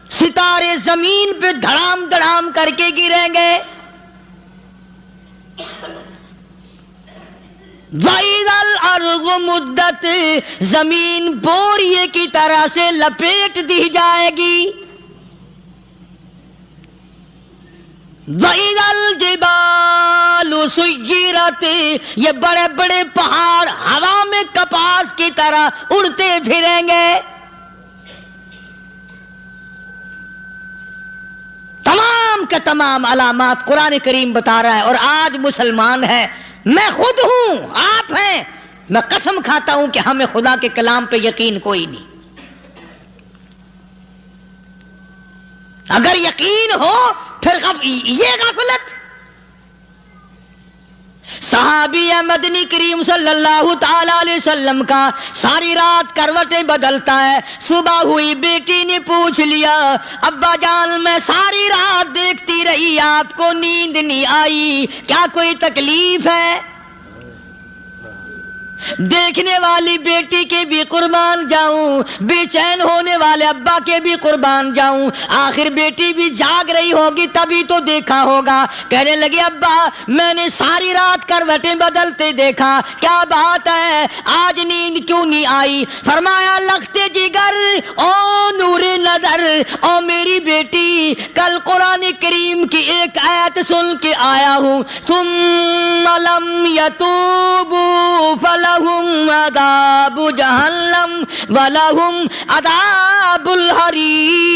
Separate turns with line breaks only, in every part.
ستارے زمین پہ دھڑام دھڑام کر کے گریں گے. وَإِذَا الْأَرْضُ مُدَّتْ زمین بوریے کی طرح سے لپیٹ دی جائے گی. وَإِذَا الْجِبَالُ سُيِّرَتْ یہ بڑے بڑے پہاڑ ہوا میں کپاس کی طرح اڑتے پھریں گے. تمام کے تمام علامات قرآن کریم بتا رہا ہے. اور آج مسلمان ہے، میں خود ہوں، آپ ہیں، میں قسم کھاتا ہوں کہ ہمیں خدا کے کلام پہ یقین کوئی نہیں. اگر یقین ہو پھر یہ غفلت. صحابی مدنی کریم صلی اللہ تعالی علیہ وسلم کا ساری رات کروٹیں بدلتا ہے. صبح ہوئی بیٹی نے پوچھ لیا، ابا جان میں ساری رات دیکھتی رہی، آپ کو نیند نہیں آئی، کیا کوئی تکلیف ہے؟ دیکھنے والی بیٹی کے بھی قربان جاؤں، بے چین ہونے والے ابا کے بھی قربان جاؤں. آخر بیٹی بھی جاگ رہی ہوگی تبھی تو دیکھا ہوگا. کہنے لگے ابا میں نے ساری رات کروٹیں بدلتے دیکھا، کیا بات ہے، آج نیند کیوں نہیں آئی؟ فرمایا لختے جگر او نور نظر، او میری بیٹی کل قرآن کریم کی ایک آیت سن کے آیا ہوں، ثم لم یتوبوا فلہم عذاب جہنم ولہم عذاب الحریق.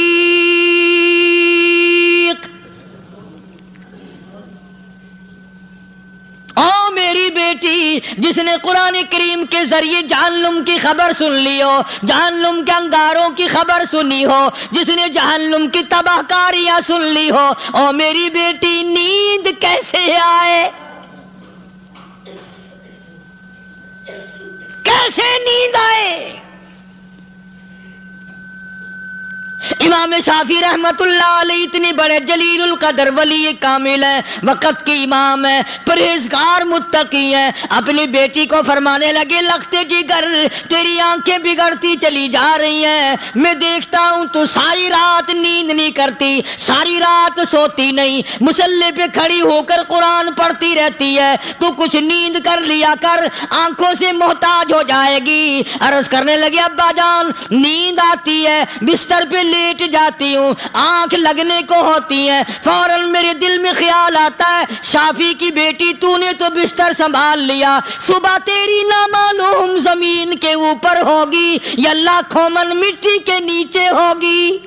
او میری بیٹی جس نے قرآن کریم کے ذریعے جہنم کی خبر سن لی ہو، جہنم کے انگاروں کی خبر سنی ہو، جس نے جہنم کی تباہ کاریاں سن لی ہو، او میری بیٹی نیند کیسے آئے؟ کیسے نیند آئے؟ امام شافعی رحمت اللہ علیہ اتنے بڑے جلیل القدر ولی کامل ہیں، وقت کے امام ہیں، پرہیزگار متقی ہیں. اپنی بیٹی کو فرمانے لگے لختے جگر تیری آنکھیں بگڑتی چلی جا رہی ہیں، میں دیکھتا ہوں تو ساری رات نیند نہیں کرتی، ساری رات سوتی نہیں، مصلی پہ کھڑی ہو کر قرآن پڑھتی رہتی ہے، تو کچھ نیند کر لیا کر، آنکھوں سے محتاج ہو جائے گی. عرض کرنے لگے ابا جان نیند آتی ہے، بستر پہ لیٹ جاتی ہوں، آنکھ لگنے کو ہوتی ہے، فوراً میرے دل میں خیال آتا ہے شافی کی بیٹی تو نے تو بستر سنبھال لیا، صبح تیری نہ معلوم زمین کے اوپر ہوگی یا لاکھوں من مٹی کے نیچے ہوگی.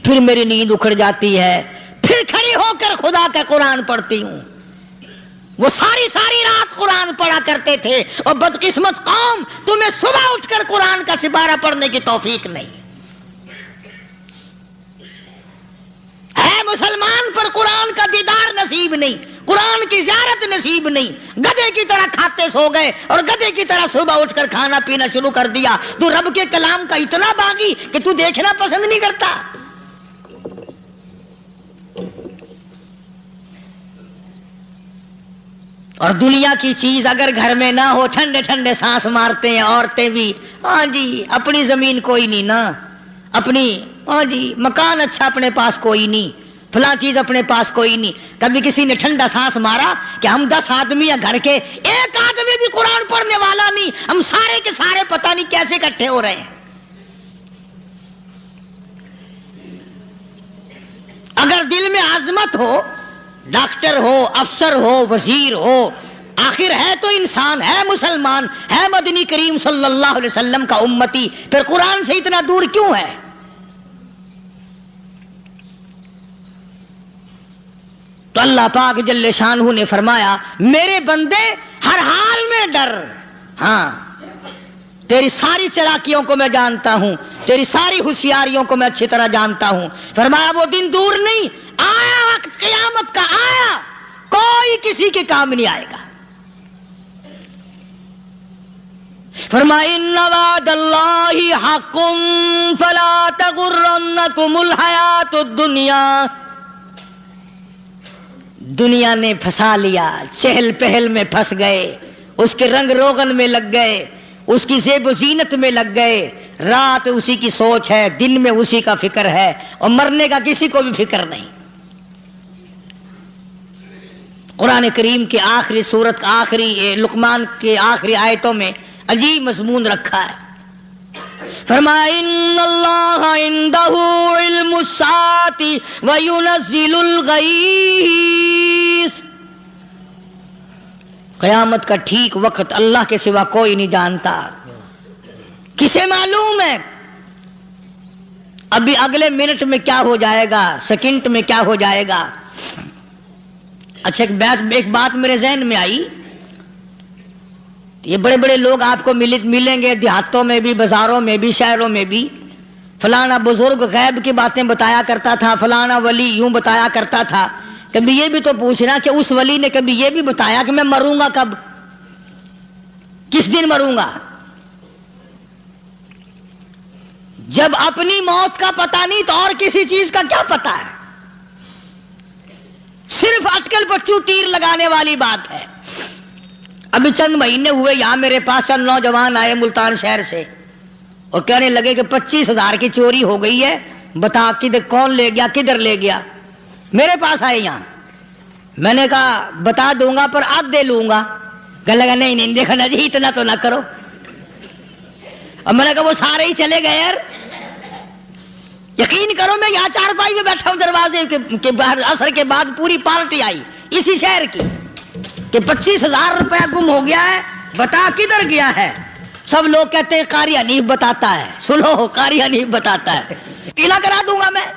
پھر میری نیند اکھڑ جاتی ہے، پھر کھڑی ہو کر خدا کا قرآن پڑھتی ہوں. وہ ساری رات قرآن پڑھا کرتے تھے، اور بدقسمت قوم تمہیں صبح اٹھ کر قرآن کا سپارہ پڑھنے کی توفیق نہیں ہے. مسلمان پر قرآن کا دیدار نصیب نہیں، قرآن کی زیارت نصیب نہیں. گدھے کی طرح کھاتے سو گئے اور گدھے کی طرح صبح اٹھ کر کھانا پینا شروع کر دیا. تو رب کے کلام کا اتنا باغی کہ تو دیکھنا پسند نہیں کرتا. اور دنیا کی چیز اگر گھر میں نہ ہو، ٹھنڈے ٹھنڈے سانس مارتے ہیں عورتیں بھی. ہاں جی اپنی زمین کوئی نہیں نا، اپنی ہاں جی مکان اچھا اپنے پاس کوئی نہیں، فلاں چیز اپنے پاس کوئی نہیں. کبھی کسی نے ٹھنڈا سانس مارا کہ ہم 10 آدمی ہیں گھر کے، ایک آدمی بھی قرآن پڑھنے والا نہیں، ہم سارے کے سارے پتہ نہیں کیسے اکٹھے ہو رہے ہیں. اگر دل میں عظمت ہو، ڈاکٹر ہو، افسر ہو، وزیر ہو، آخر ہے تو انسان، ہے مسلمان، ہے مدنی کریم صلی اللہ علیہ وسلم کا امتی، پھر قرآن سے اتنا دور کیوں ہے؟ تو اللہ پاک جل شانہ نے فرمایا میرے بندے ہر حال میں ڈر. ہاں تیری ساری چلاکیوں کو میں جانتا ہوں، تیری ساری ہوشیاریوں کو میں اچھی طرح جانتا ہوں. فرمایا وہ دن دور نہیں، آیا وقت قیامت کا، آیا، کوئی کسی کے کام نہیں آئے گا. فرمایا ان وعد اللہ حق فلا تغرنکم الحیات الدنیا. دنیا نے پھنسا لیا، چہل پہل میں پھنس گئے، اس کے رنگ روغن میں لگ گئے، اس کی زیب و زینت میں لگ گئے، رات اسی کی سوچ ہے، دن میں اسی کا فکر ہے، اور مرنے کا کسی کو بھی فکر نہیں۔ قرآن کریم کے آخری سورت کا آخری لقمان کے آخری آیتوں میں عجیب مضمون رکھا ہے۔ فرمایا ان اللہ عندہ علم الساعۃ وینزل الغیث، قیامت کا ٹھیک وقت اللہ کے سوا کوئی نہیں جانتا۔ کسے معلوم ہے ابھی اگلے منٹ میں کیا ہو جائے گا، سیکنڈ میں کیا ہو جائے گا؟ اچھا ایک بات میرے ذہن میں آئی، یہ بڑے بڑے لوگ آپ کو ملیں گے دیہاتوں میں بھی، بازاروں میں بھی، شہروں میں بھی، فلانا بزرگ غیب کی باتیں بتایا کرتا تھا، فلانا ولی یوں بتایا کرتا تھا۔ کبھی یہ بھی تو پوچھنا کہ اس ولی نے کبھی یہ بھی بتایا کہ میں مروں گا کب، کس دن مروں گا؟ جب اپنی موت کا پتہ نہیں تو اور کسی چیز کا کیا پتہ ہے؟ صرف اٹکل پچو تیر لگانے والی بات ہے۔ ابھی چند مہینے ہوئے یہاں میرے پاس چند نوجوان آئے ملتان شہر سے، اور کہنے لگے کہ 25,000 کی چوری ہو گئی ہے، بتا کدھر کون لے گیا، کدھر لے گیا؟ میرے پاس آئے یہاں، میں نے کہا بتا دوں گا پر آدھے لوں گا۔ کہنے لگا نہیں دیکھنا جی اتنا تو نہ کرو۔ اور میں نے کہا وہ سارے ہی چلے گئے یار، یقین کرو میں یہاں چارپائی میں بیٹھا ہوں دروازے کے باہر، عصر کے بعد پوری پارٹی آئی اسی شہر کی کہ 25,000 روپیہ گم ہو گیا ہے، بتا کدھر گیا ہے؟ سب لوگ کہتے ہیں قاری حنیف بتاتا ہے، سنو قاری حنیف بتاتا ہے، ٹیلا کرا دوں گا میں۔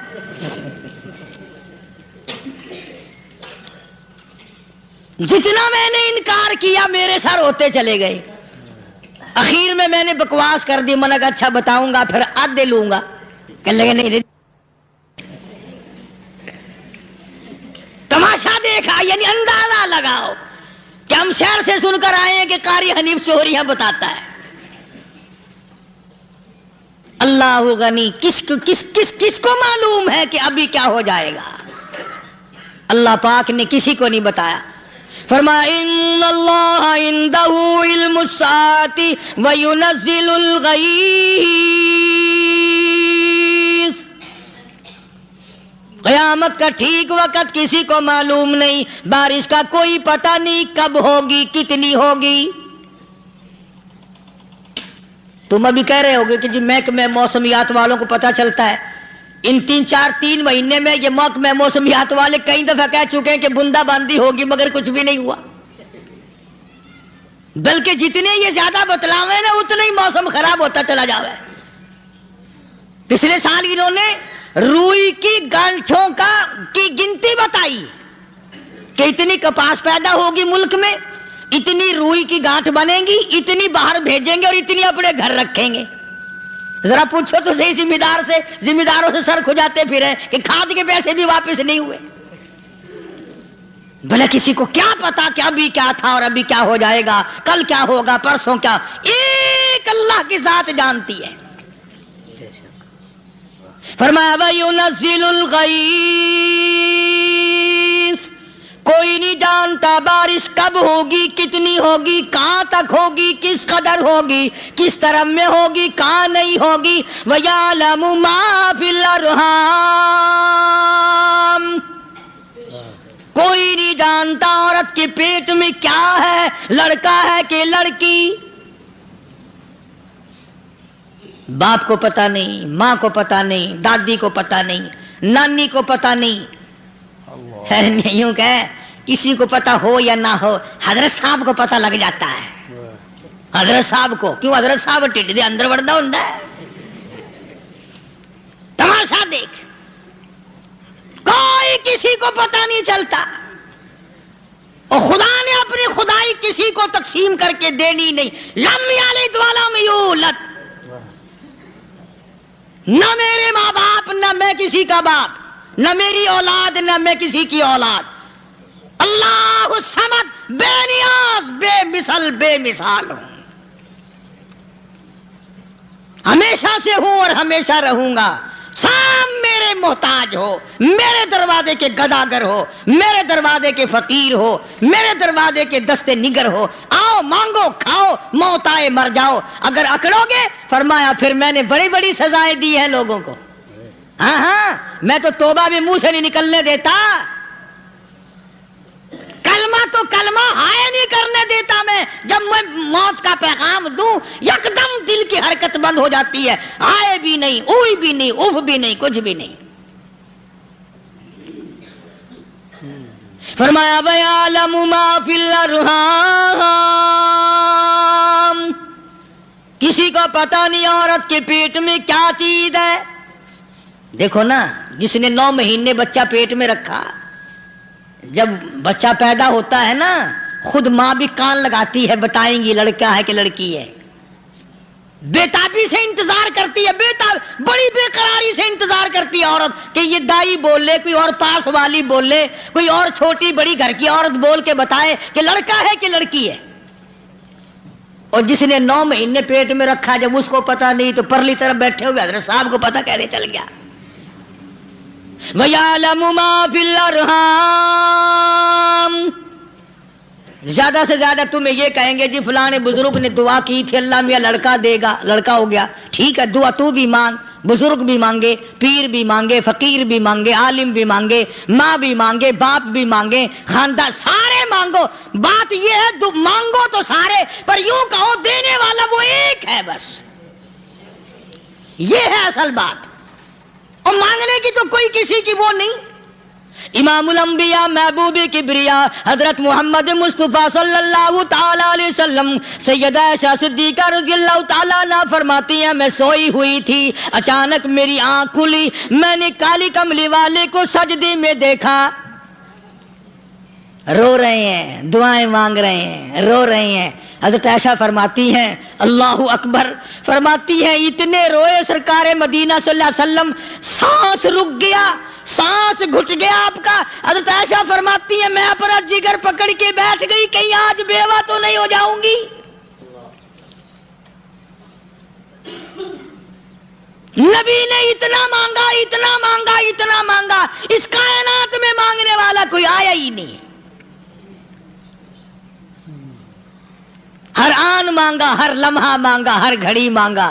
جتنا میں نے انکار کیا میرے سر ہوتے چلے گئے، اخیر میں نے بکواس کر دی، میں نے کہا اچھا بتاؤں گا پھر آدھے لوں گا۔ کہنے لگے نہیں، تماشا دیکھا یعنی اندازہ لگاؤ کہ ہم شہر سے سن کر آئے ہیں کہ قاری حنیف چوریاں بتاتا ہے۔ اللہ غنی، کس کو معلوم ہے کہ ابھی کیا ہو جائے گا؟ اللہ پاک نے کسی کو نہیں بتایا۔ فرمایا ان اللہ عندہ علم الساعۃ وینزل الغیث، قیامت کا ٹھیک وقت کسی کو معلوم نہیں، بارش کا کوئی پتہ نہیں کب ہوگی، کتنی ہوگی۔ تم ابھی کہہ رہے ہوگے کہ جی محکمہ موسمیات والوں کو پتہ چلتا ہے، ان 3 مہینے میں یہ محکمہ موسمیات والے کئی دفعہ کہہ چکے ہیں کہ بندہ باندی ہوگی مگر کچھ بھی نہیں ہوا، بلکہ جتنے یہ زیادہ بتلاوے نا اتنا ہی موسم خراب ہوتا چلا جاوے۔ پچھلے سال انہوں نے روئی کی گانٹھوں کی گنتی بتائی کہ اتنی کپاس پیدا ہوگی ملک میں، اتنی روئی کی گانٹھ بنے گی، اتنی باہر بھیجیں گے اور اتنی اپنے گھر رکھیں گے۔ ذرا پوچھو تو صحیح ذمہ داروں سے سر کھجاتے پھرے کہ کھاد کے پیسے بھی واپس نہیں ہوئے۔ بھلا کسی کو کیا پتا کہ ابھی کیا تھا اور ابھی کیا ہو جائے گا، کل کیا ہوگا، پرسوں کیا؟ ایک اللہ کی ذات جانتی ہے۔ فرمایا وَيُنَزِّلُ الْغَيْثَ، کوئی نہیں جانتا بارش کب ہوگی، کتنی ہوگی، کہاں تک ہوگی، کس قدر ہوگی، کس طرح میں ہوگی، کہاں نہیں ہوگی۔ وَيَعْلَمُ مَا فِي الْأَرْحَامِ، کوئی نہیں جانتا عورت کے پیٹ میں کیا ہے، لڑکا ہے کہ لڑکی۔ باپ کو پتہ نہیں، ماں کو پتہ نہیں، دادی کو پتہ نہیں، نانی کو پتہ نہیں، یوں کہ کسی کو پتہ ہو یا نہ ہو حضرت صاحب کو پتہ لگ جاتا ہے۔ حضرت صاحب کو کیوں؟ حضرت صاحب ٹھڈ دے اندر وڑدا ہوندا ہے۔ تماشا دیکھ، کوئی کسی کو پتہ نہیں چلتا، اور خدا نے اپنی خدائی کسی کو تقسیم کر کے دینی نہیں۔ لم یلد ولم یولد، نہ میرے ماں باپ، نہ میں کسی کا باپ، نہ میری اولاد، نہ میں کسی کی اولاد۔ اللہ الصمد، بے نیاز، بے مثال ہوں، ہمیشہ سے ہوں اور ہمیشہ رہوں گا۔ سب میرے میرے محتاج ہو، میرے دروازے کے گداگر ہو، میرے دروازے کے فقیر ہو، میرے دروازے کے دستے نگر ہو، آؤ مانگو کھاؤ، موت آئے مر جاؤ، اگر اکڑو گے فرمایا پھر میں نے بڑی بڑی سزائیں دی ہیں لوگوں کو۔ ہاں ہاں، میں تو توبہ بھی منہ سے نہیں نکلنے دیتا، کلمہ تو کلمہ ہائے نہیں کرنے دیتا میں، جب میں موت کا پیغام دوں یکدم دل کی حرکت بند ہو جاتی ہے، ہائے بھی نہیں، اوئی بھی نہیں، اف بھی نہیں، کچھ بھی نہیں۔ فرمایا وَيَعْلَمُ مَا فِي الْأَرْحَامِ، کسی کو پتہ نہیں عورت کے پیٹ میں کیا چیز ہے۔ دیکھو نا، جس نے 9 مہینے بچہ پیٹ میں رکھا، جب بچہ پیدا ہوتا ہے نا خود ماں بھی کان لگاتی ہے، بتائیں گی لڑکا ہے کہ لڑکی ہے، بےتابی سے انتظار کرتی ہے، بڑی بے قراری سے انتظار کرتی ہے عورت کہ یہ دائی بول لے، کوئی اور پاس والی بول لے، کوئی اور چھوٹی بڑی گھر کی عورت بول کے بتائے کہ لڑکا ہے کہ لڑکی ہے۔ اور جس نے 9 مہینے پیٹ میں رکھا، جب اس کو پتا نہیں تو پرلی طرف بیٹھے ہوئے حضرت صاحب کو پتا کیسے چل گیا۔ وَيَعْلَمُ مَا فِي الْأَرْحَامِ، زیادہ سے زیادہ تمہیں یہ کہیں گے جی فلاں بزرگ نے دعا کی تھی اللہ میاں لڑکا دے گا، لڑکا ہو گیا، ٹھیک ہے دعا تو بھی مانگ، بزرگ بھی مانگے، پیر بھی مانگے، فقیر بھی مانگے، عالم بھی مانگے، ماں بھی مانگے، باپ بھی مانگے، خاندان سارے مانگو، بات یہ ہے مانگو تو سارے، پر یوں کہو دینے والا وہ ایک ہے بس، یہ ہے اصل بات، اور مانگنے کی تو کوئی کسی کی وہ نہیں۔ امام الانبیاء محبوب کبریا حضرت محمد مصطفیٰ صلی اللہ تعالی علیہ وسلم سیدہ عائشہ صدیقہ رضی اللہ تعالیٰ عنہ فرماتی ہیں میں سوئی ہوئی تھی، اچانک میری آنکھ کھلی، میں نے کالی کملی والے کو سجدے میں دیکھا، رو رہے ہیں، دعائیں مانگ رہے ہیں، رو رہے ہیں۔ حضرت عائشہ فرماتی ہیں اللہ اکبر، فرماتی ہیں اتنے روئے سرکار مدینہ صلی اللہ علیہ وسلم، سانس رک گیا، سانس گھٹ گیا آپ کا۔ حضرت عائشہ فرماتی ہیں میں اپنا جگر پکڑ کے بیٹھ گئی، کہیں آج بیوہ تو نہیں ہو جاؤں گی۔ نبی نے اتنا مانگا، اتنا مانگا، اتنا مانگا، اس کائنات میں مانگنے والا کوئی آیا ہی نہیں، ہر آن مانگا، ہر لمحہ مانگا، ہر گھڑی مانگا،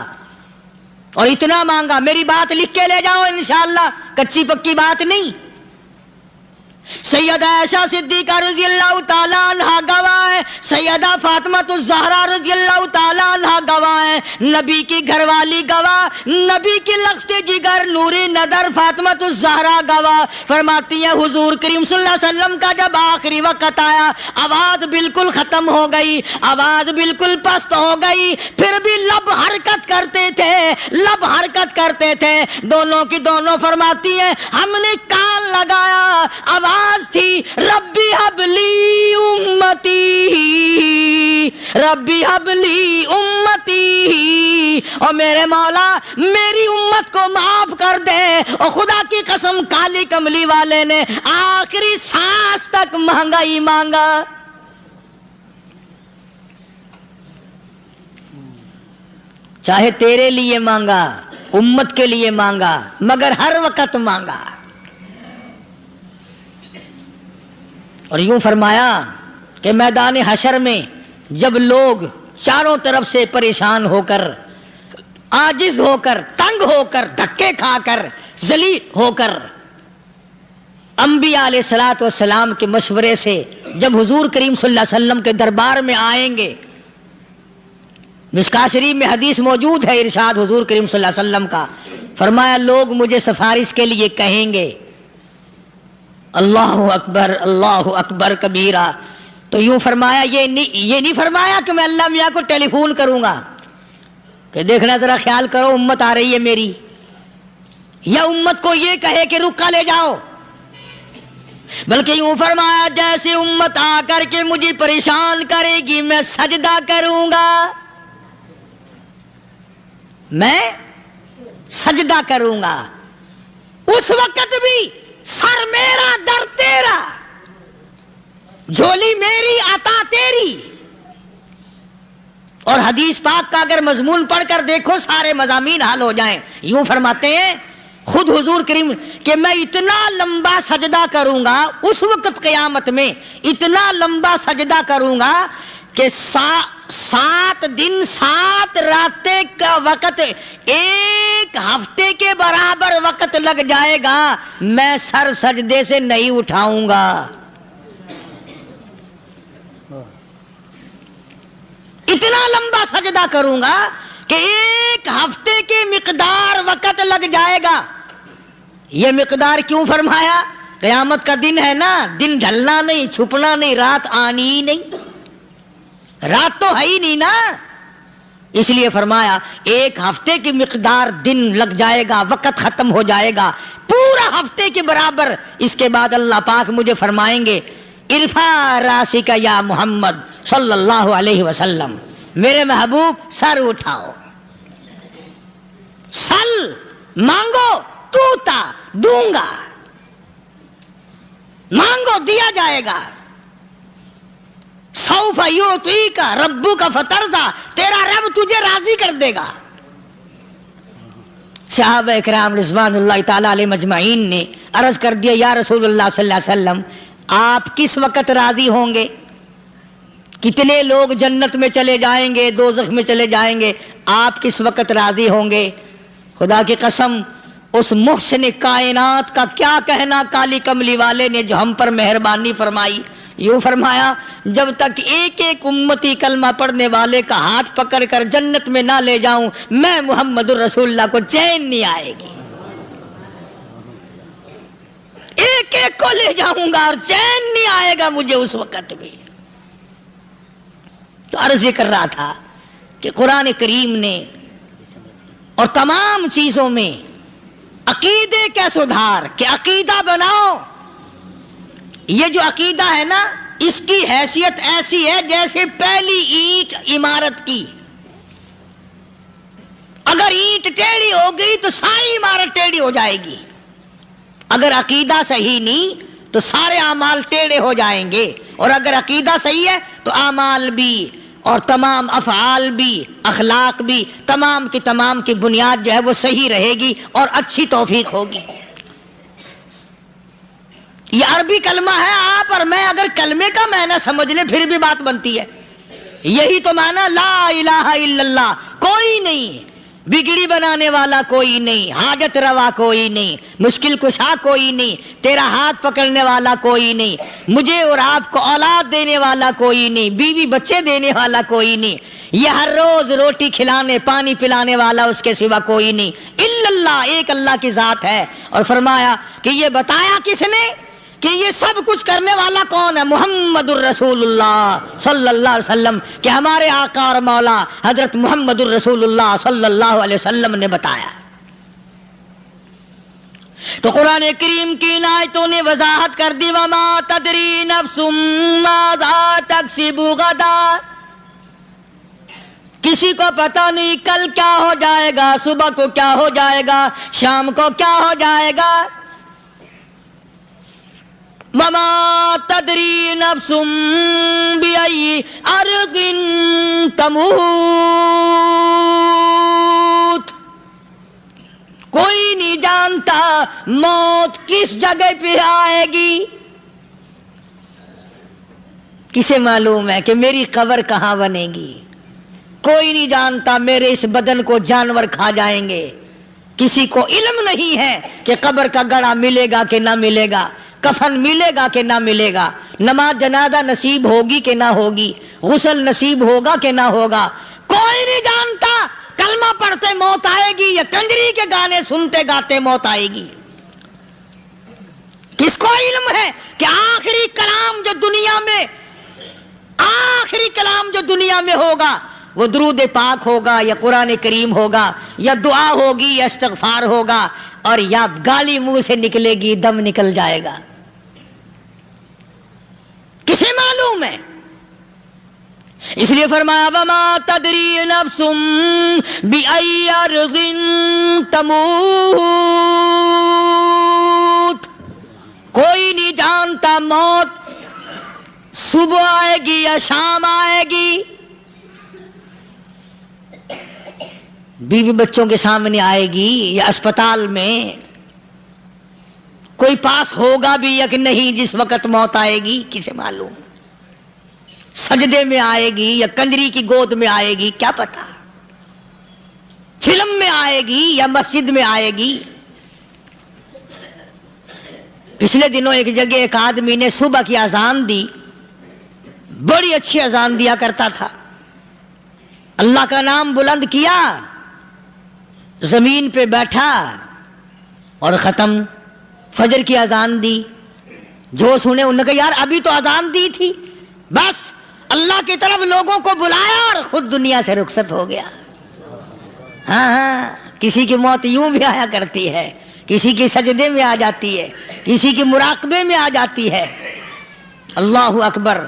اور اتنا مانگا۔ میری بات لکھ کے لے جاؤ انشاءاللہ، کچی پکی بات نہیں۔ سیدہ عائشہ صدیقہ رضی اللہ تعالیٰ عنہ گواہ ہے، سیدہ فاطمہ الزہرا رضی اللہ تعالیٰ عنہ گواہ ہے، نبی کی گھر والی گواہ، نبی کی لخت جگر نوری نظر فاطمہ الزہرا گواہ، فرماتی ہیں حضور کریم صلی اللہ علیہ وسلم کا جب آخری وقت آیا، آواز بالکل ختم ہو گئی، آواز بالکل پست ہو گئی، پھر بھی لب حرکت کرتے تھے، لب حرکت کرتے تھے، دونوں کی دونوں فرماتی ہیں ہم نے کان لگایا، آواز تھی ربی حبلی امتی، ربی حبلی امتی، اور میرے مولا میری امت کو معاف کر دے۔ اور خدا کی قسم کالی کملی والے نے آخری سانس تک مانگا ہی مانگا۔ چاہے تیرے لیے مانگا، امت کے لیے مانگا، مگر ہر وقت مانگا۔ اور یوں فرمایا کہ میدان حشر میں جب لوگ چاروں طرف سے پریشان ہو کر، عاجز ہو کر، تنگ ہو کر، دھکے کھا کر، ذلیل ہو کر، انبیاء علیہ الصلوۃ والسلام کے مشورے سے جب حضور کریم صلی اللہ علیہ وسلم کے دربار میں آئیں گے، مشکاہ شریف میں حدیث موجود ہے، ارشاد حضور کریم صلی اللہ علیہ وسلم کا، فرمایا لوگ مجھے سفارش کے لیے کہیں گے اللہ اکبر اللہ اکبر کبیرہ، تو یوں فرمایا یہ نہیں فرمایا کہ میں اللہ میاں کو ٹیلی فون کروں گا کہ دیکھنا ذرا خیال کرو امت آ رہی ہے میری، یا امت کو یہ کہے کہ رکا لے جاؤ، بلکہ یوں فرمایا جیسے امت آ کر کے مجھے پریشان کرے گی میں سجدہ کروں گا، میں سجدہ کروں گا، اس وقت بھی سر میرا در تیرا، جھولی میری عطا تیری۔ اور حدیث پاک کا اگر مضمون پڑھ کر دیکھو سارے مضامین حل ہو جائیں۔ یوں فرماتے ہیں خود حضور کریم کہ میں اتنا لمبا سجدہ کروں گا اس وقت قیامت میں، اتنا لمبا سجدہ کروں گا کہ 7 دن 7 راتیں کا وقت 1 ہفتے کے برابر وقت لگ جائے گا، میں سر سجدے سے نہیں اٹھاؤں گا۔ اتنا لمبا سجدہ کروں گا کہ 1 ہفتے کی مقدار وقت لگ جائے گا۔ یہ مقدار کیوں فرمایا؟ قیامت کا دن ہے نا، دن ڈھلنا نہیں، چھپنا نہیں، رات آنی ہی نہیں، رات تو ہے ہی نہیں نا، اس لیے فرمایا 1 ہفتے کی مقدار دن لگ جائے گا، وقت ختم ہو جائے گا پورا ہفتے کے برابر۔ اس کے بعد اللہ پاک مجھے فرمائیں گے ارفع راسک یا محمد صلی اللہ علیہ وسلم، میرے محبوب سر اٹھاؤ، سل مانگو توتا دوں گا، مانگو دیا جائے گا، سوف یعطیک ربک فترضی، تیرا رب تجھے راضی کر دے گا۔ صحابہ اکرام رضوان اللہ تعالی علیہ مجمعین نے عرض کر دیا یا رسول اللہ صلی اللہ علیہ وسلم آپ کس وقت راضی ہوں گے؟ کتنے لوگ جنت میں چلے جائیں گے، دوزخ میں چلے جائیں گے، آپ کس وقت راضی ہوں گے؟ خدا کی قسم اس محسن کائنات کا کیا کہنا کالی کملی والے نے جو ہم پر مہربانی فرمائی، یوں فرمایا جب تک ایک ایک امتی کلمہ پڑھنے والے کا ہاتھ پکڑ کر جنت میں نہ لے جاؤں میں محمد الرسول اللہ کو چین نہیں آئے گی، ایک ایک کو لے جاؤں گا اور چین نہیں آئے گا مجھے اس وقت بھی۔ تو عرض یہ کر رہا تھا کہ قرآن کریم نے اور تمام چیزوں میں عقیدے کا سدھار کہ عقیدہ بناؤ، یہ جو عقیدہ ہے نا اس کی حیثیت ایسی ہے جیسے پہلی اینٹ عمارت کی، اگر اینٹ ٹیڑھی ہو گئی تو ساری عمارت ٹیڑھی ہو جائے گی، اگر عقیدہ صحیح نہیں تو سارے اعمال ٹیڑھے ہو جائیں گے، اور اگر عقیدہ صحیح ہے تو اعمال بھی اور تمام افعال بھی اخلاق بھی تمام کی بنیاد جو ہے وہ صحیح رہے گی اور اچھی توفیق ہوگی۔ یہ عربی کلمہ ہے، آپ اور میں اگر کلمے کا معنی سمجھ لیں پھر بھی بات بنتی ہے، یہی تو معنی لا الہ الا اللہ، کوئی نہیں بگڑی بنانے والا، کوئی نہیں حاجت روا، کوئی نہیں مشکل کشا، کوئی نہیں تیرا ہاتھ پکڑنے والا، کوئی نہیں مجھے اور آپ کو اولاد دینے والا، کوئی نہیں بیوی بچے دینے والا، کوئی نہیں یہ ہر روز روٹی کھلانے پانی پلانے والا اس کے سوا کوئی نہیں الا اللہ، ایک اللہ کی ذات ہے۔ اور فرمایا کہ یہ بتایا کس نے کہ یہ سب کچھ کرنے والا کون ہے؟ محمد الرسول اللہ صلی اللہ علیہ وسلم، کہ ہمارے آقا اور مولا حضرت محمد الرسول اللہ صلی اللہ علیہ وسلم نے بتایا۔ تو قرآن کریم کی ان آیتوں نے وضاحت کر دی وما تدری نفس ماذا تکسب غدا، کسی کو پتہ نہیں کل کیا ہو جائے گا، صبح کو کیا ہو جائے گا، شام کو کیا ہو جائے گا۔ وما تدری نفس بأي أرض تموت، کوئی نہیں جانتا موت کس جگہ پہ آئے گی۔ کسے معلوم ہے کہ میری قبر کہاں بنے گی؟ کوئی نہیں جانتا میرے اس بدن کو جانور کھا جائیں گے، کسی کو علم نہیں ہے کہ قبر کا گڑھا ملے گا کہ نہ ملے گا، کفن ملے گا کہ نہ ملے گا، نماز جنازہ نصیب ہوگی کہ نہ ہوگی، غسل نصیب ہوگا کہ نہ ہوگا، کوئی نہیں جانتا۔ کلمہ پڑھتے موت آئے گی یا کنجری کے گانے سنتے گاتے موت آئے گی؟ کس کو علم ہے کہ آخری کلام جو دنیا میں ہوگا وہ درود پاک ہوگا یا قرآن کریم ہوگا یا دعا ہوگی یا استغفار ہوگا، اور یا گالی منہ سے نکلے گی، دم نکل جائے گا؟ کسے معلوم ہے؟ اس لیے فرمایا وما تدری نفس بأي أرض تموت، کوئی نہیں جانتا موت صبح آئے گی یا شام آئے گی، بیوی بچوں کے سامنے آئے گی یا اسپتال میں کوئی پاس ہوگا بھی یا کہ نہیں جس وقت موت آئے گی کسے معلوم؟ سجدے میں آئے گی یا کنجری کی گود میں آئے گی کیا پتا؟ فلم میں آئے گی یا مسجد میں آئے گی؟ پچھلے دنوں ایک جگہ ایک آدمی نے صبح کی اذان دی، بڑی اچھی اذان دیا کرتا تھا، اللہ کا نام بلند کیا، زمین پہ بیٹھا اور ختم۔ فجر کی اذان دی، جو سنے انہوں نے کہا یار ابھی تو اذان دی تھی، بس اللہ کی طرف لوگوں کو بلایا اور خود دنیا سے رخصت ہو گیا۔ ہاں کسی کی موت یوں بھی آیا کرتی ہے، کسی کی سجدے میں آ جاتی ہے، کسی کی مراقبے میں آ جاتی ہے۔ اللہ اکبر۔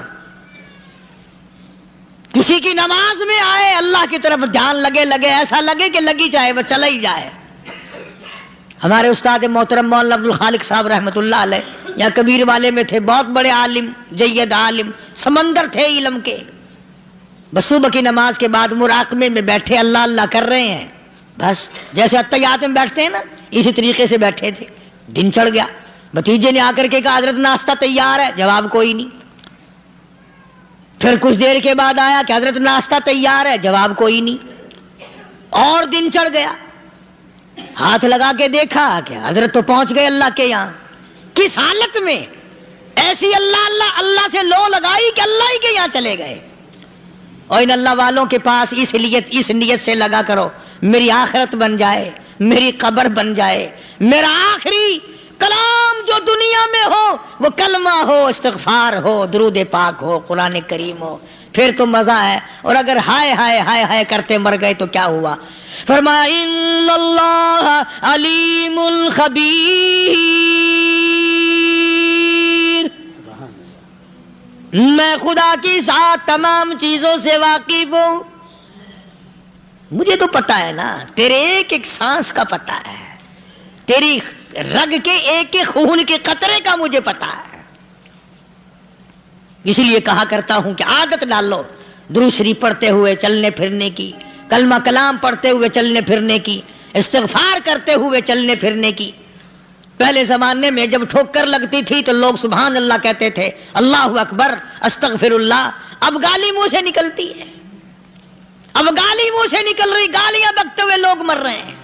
کسی کی نماز میں آئے، اللہ کی طرف دھیان لگے ایسا لگے کہ لگی جائے وہ چلا ہی جائے۔ ہمارے استاد محترم مولانا عبد الخالق صاحب رحمۃ اللہ علیہ یا کبیر والے میں تھے، بہت بڑے عالم، جید عالم، سمندر تھے علم کے۔ بس صبح کی نماز کے بعد مراقبے میں بیٹھے اللہ اللہ کر رہے ہیں، بس جیسے اتحیات میں بیٹھتے ہیں نا اسی طریقے سے بیٹھے تھے۔ دن چڑھ گیا، بھتیجے نے آ کر کے کہا حضرت ناشتہ تیار ہے، جواب کوئی نہیں۔ پھر کچھ دیر کے بعد آیا کہ حضرت ناشتہ تیار ہے، جواب کوئی نہیں۔ اور دن چڑھ گیا، ہاتھ لگا کے دیکھا کہ حضرت تو پہنچ گئے اللہ کے یہاں۔ کس حالت میں؟ ایسی اللہ اللہ اللہ سے لو لگائی کہ اللہ ہی کے یہاں چلے گئے۔ اور ان اللہ والوں کے پاس اس نیت سے لگا کرو میری آخرت بن جائے، میری قبر بن جائے، میرا آخری کلام جو دنیا میں ہو وہ کلمہ ہو، استغفار ہو، درود پاک ہو، قرآن کریم ہو، پھر تو مزہ ہے۔ اور اگر ہائے ہائے ہائے ہائے کرتے مر گئے تو کیا ہوا؟ فرمایا ان اللہ علیم الخبیر، میں خدا کی ذات تمام چیزوں سے واقف ہوں۔ مجھے تو پتا ہے نا، تیرے ایک ایک سانس کا پتا ہے، تیری رگ کے ایک ایک خون کے قطرے کا مجھے پتا ہے۔ اس لیے کہا کرتا ہوں کہ عادت ڈال لو درود شریف پڑھتے ہوئے چلنے پھرنے کی، کلمہ کلام پڑھتے ہوئے چلنے پھرنے کی، استغفار کرتے ہوئے چلنے پھرنے کی۔ پہلے زمانے میں جب ٹھوکر لگتی تھی تو لوگ سبحان اللہ کہتے تھے، اللہ اکبر، استغفر اللہ۔ اب گالی منہ سے نکلتی ہے، اب گالی منہ سے نکل رہی، گالیاں بکتے ہوئے لوگ مر رہے ہیں۔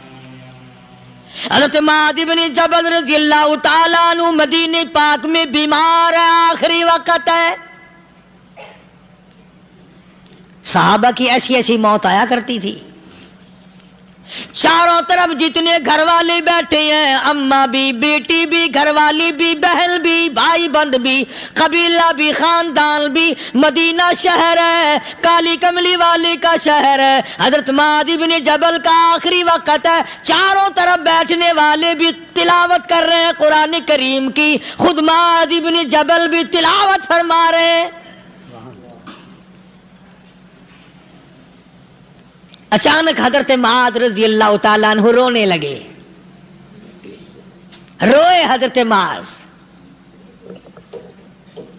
حضرت معاذ بن جبل رضی اللہ تعالیٰ عنہ مدینہ پاک میں بیمار ہے، آخری وقت ہے۔ صحابہ کی ایسی ایسی موت آیا کرتی تھی، چاروں طرف جتنے گھر والے بیٹھے ہیں، اماں بھی، بیٹی بھی، گھر والی بھی، بہن بھی، بھائی بند بھی، قبیلہ بھی، خاندان بھی، مدینہ شہر ہے، کالی کملی والے کا شہر ہے۔ حضرت معاذ بن جبل کا آخری وقت ہے، چاروں طرف بیٹھنے والے بھی تلاوت کر رہے ہیں قرآن کریم کی، خود معاذ بن جبل بھی تلاوت فرما رہے ہیں۔ اچانک حضرت معاذ رضی اللہ تعالیٰ عنہ رونے لگے، روئے حضرت معاذ۔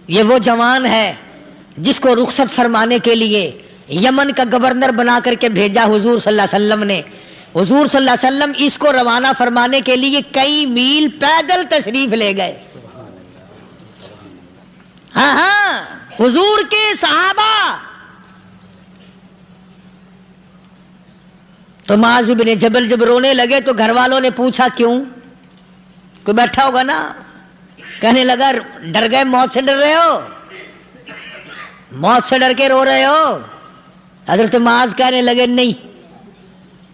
یہ وہ جوان ہے جس کو رخصت فرمانے کے لیے یمن کا گورنر بنا کر کے بھیجا حضور صلی اللہ علیہ وسلم نے۔ حضور صلی اللہ علیہ وسلم اس کو روانہ فرمانے کے لیے کئی میل پیدل تشریف لے گئے۔ ہاں حضور کے صحابہ۔ تو معاذ بن جبل جب رونے لگے تو گھر والوں نے پوچھا کیوں؟ کوئی بیٹھا ہوگا نا، کہنے لگا ڈر گئے، موت سے ڈر رہے ہو، موت سے ڈر کے رو رہے ہو؟ حضرت معاذ کہنے لگے نہیں،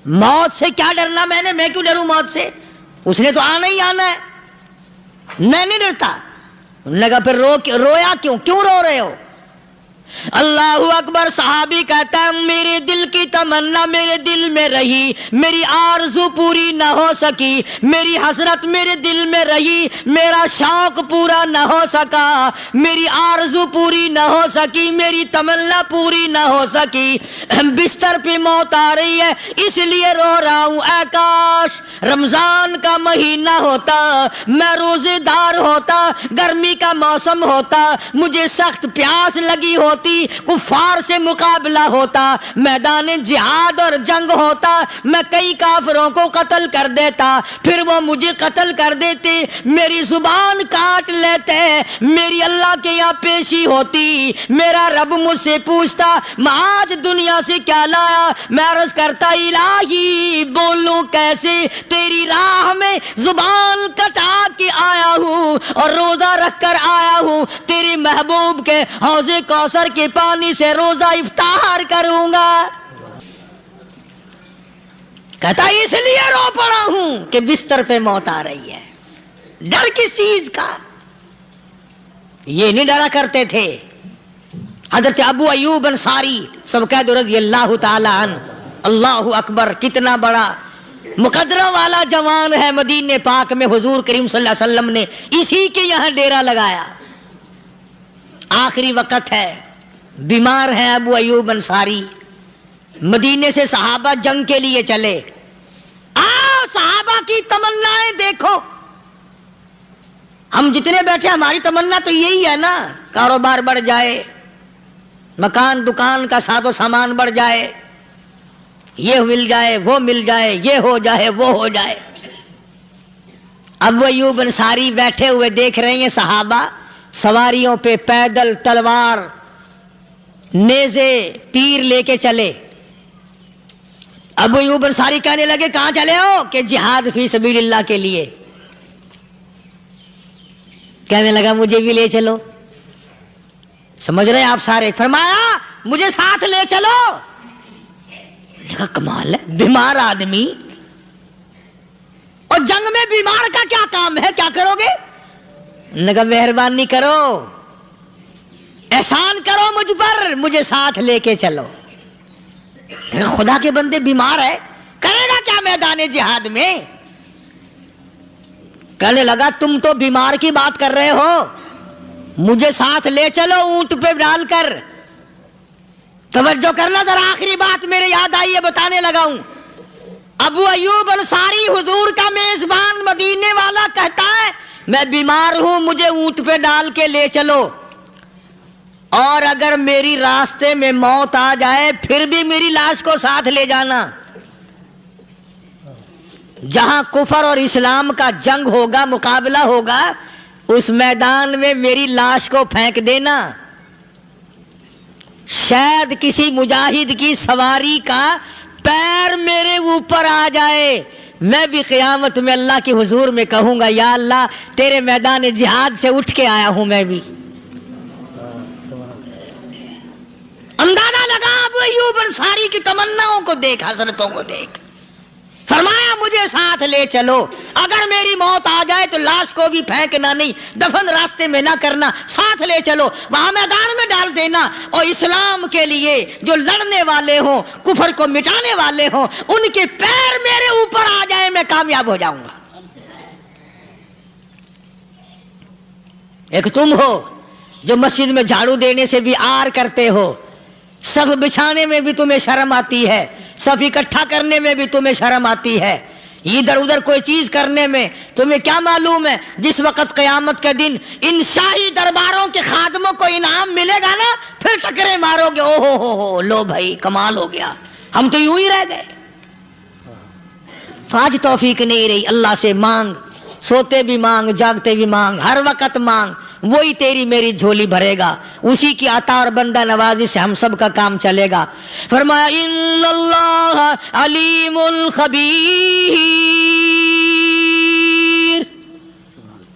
موت سے کیا ڈرنا، میں کیوں ڈروں موت سے، اس نے تو آنا ہی آنا ہے، میں نہیں ڈرتا۔ انہوں نے کہا پھر رویا کیوں رو رہے ہو؟ اللہ اکبر۔ صحابی کہتا ہے میرے دل کی تمنا میرے دل میں رہی، میری آرزو پوری نہ ہو سکی، میری حسرت میرے دل میں رہی، میرا شوق پورا نہ ہو سکا، میری آرزو پوری نہ ہو سکی، میری تمنا پوری نہ ہو سکی، بستر پہ موت آ رہی ہے اس لیے رو رہا ہوں۔ اے کاش رمضان کا مہینہ ہوتا، میں روزے دار ہوتا، گرمی کا موسم ہوتا، مجھے سخت پیاس لگی ہوتی، ہوتی, کفار سے مقابلہ ہوتا, میدان جہاد اور جنگ ہوتا, میں کئی کافروں کو قتل کر دیتا, پھر وہ مجھے قتل کر دیتے, میری زبان کاٹ لیتے, میری اللہ کے یہاں پیشی ہوتی, میرا رب مجھ سے پوچھتا میں آج دنیا سے کیا لایا, میں عرض کرتا الہی بولوں کیسے, تیری راہ میں زبان کٹا کے آیا ہوں اور روزہ رکھ کر آیا ہوں, تیرے محبوب کے حوض کوثر کے پانی سے روزہ افطار کروں گا. کہتا اس لیے رو پڑا ہوں کہ بستر پہ موت آ رہی ہے. ڈر کس چیز کا؟ یہ نہیں ڈرا کرتے تھے. حضرت ابو ایوب انصاری سب کہہ دو رضی اللہ تعالی عنہ. اللہ اکبر, کتنا بڑا مقدرہ والا جوان ہے. مدینے پاک میں حضور کریم صلی اللہ علیہ وسلم نے اسی کے یہاں ڈیرا لگایا. آخری وقت ہے, بیمار ہے ابو ایوب انصاری. مدینے سے صحابہ جنگ کے لیے چلے. صحابہ کی تمنائیں دیکھو. ہم جتنے بیٹھے ہماری تمنا تو یہی ہے نا, کاروبار بڑھ جائے, مکان دکان کا ساز و سامان بڑھ جائے, یہ مل جائے وہ مل جائے, یہ ہو جائے وہ ہو جائے. ابو ایوب انصاری بیٹھے ہوئے دیکھ رہے ہیں صحابہ سواریوں پہ پیدل تلوار نیزے تیر لے کے چلے. ابو ایوب انصاری کہنے لگے کہاں چلے ہو؟ کہ جہاد فی سبیل اللہ کے لیے. کہنے لگا مجھے بھی لے چلو. سمجھ رہے آپ سارے؟ فرمایا مجھے ساتھ لے چلو. کہا کمال ہے, بیمار آدمی اور جنگ میں بیمار کا کیا کام ہے, کیا کرو گے؟ نے کہا مہربانی کرو, احسان کرو مجھ پر, مجھے ساتھ لے کے چلو. خدا کے بندے بیمار ہے, کرے گا کیا میدان جہاد میں؟ کہنے لگا تم تو بیمار کی بات کر رہے ہو, مجھے ساتھ لے چلو اونٹ پہ ڈال کر. توجہ کرنا ذرا, آخری بات میرے یاد آئی ہے بتانے لگا ہوں. ابو ایوب انصاری حضور کا میزبان مدینے والا کہتا ہے میں بیمار ہوں, مجھے اونٹ پہ ڈال کے لے چلو, اور اگر میری راستے میں موت آ جائے پھر بھی میری لاش کو ساتھ لے جانا. جہاں کفر اور اسلام کا جنگ ہوگا, مقابلہ ہوگا, اس میدان میں میری لاش کو پھینک دینا. شاید کسی مجاہد کی سواری کا پیر میرے اوپر آ جائے, میں بھی قیامت میں اللہ کے حضور میں کہوں گا یا اللہ تیرے میدان جہاد سے اٹھ کے آیا ہوں میں بھی. اندازہ لگا ابو ایوب انصاری کی تمناؤں کو دیکھ, حسرتوں کو دیکھ. فرمایا مجھے ساتھ لے چلو, اگر میری موت آ جائے تو لاش کو بھی پھینکنا نہیں, دفن راستے میں نہ کرنا, ساتھ لے چلو, وہاں میدان میں ڈال دینا, اور اسلام کے لیے جو لڑنے والے ہوں, کفر کو مٹانے والے ہوں, ان کے پیر میرے اوپر آ جائے, میں کامیاب ہو جاؤں گا. ایک تم ہو جو مسجد میں جھاڑو دینے سے بھی آر کرتے ہو, صف بچھانے میں بھی تمہیں شرم آتی ہے, صف اکٹھا کرنے میں بھی تمہیں شرم آتی ہے, ادھر ادھر کوئی چیز کرنے میں تمہیں کیا معلوم ہے جس وقت قیامت کے دن ان شاہی درباروں کے خادموں کو انعام ملے گا نا, پھر ٹکرے مارو گے, او ہو لو بھائی کمال ہو گیا, ہم تو یوں ہی رہ گئے. آج توفیق نہیں رہی, اللہ سے مانگ, سوتے بھی مانگ, جاگتے بھی مانگ, ہر وقت مانگ, وہی تیری میری جھولی بھرے گا, اسی کی عطا اور بندہ نوازی سے ہم سب کا کام چلے گا. فرمایا ان اللہ علیم خبیر,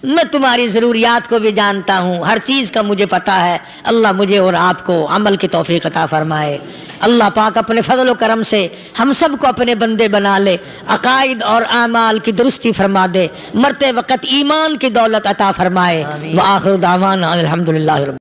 میں تمہاری ضروریات کو بھی جانتا ہوں, ہر چیز کا مجھے پتا ہے. اللہ مجھے اور آپ کو عمل کی توفیق عطا فرمائے. اللہ پاک اپنے فضل و کرم سے ہم سب کو اپنے بندے بنا لے, عقائد اور اعمال کی درستی فرما دے, مرتے وقت ایمان کی دولت عطا فرمائے. وآخر دعوانا الحمدللہ رب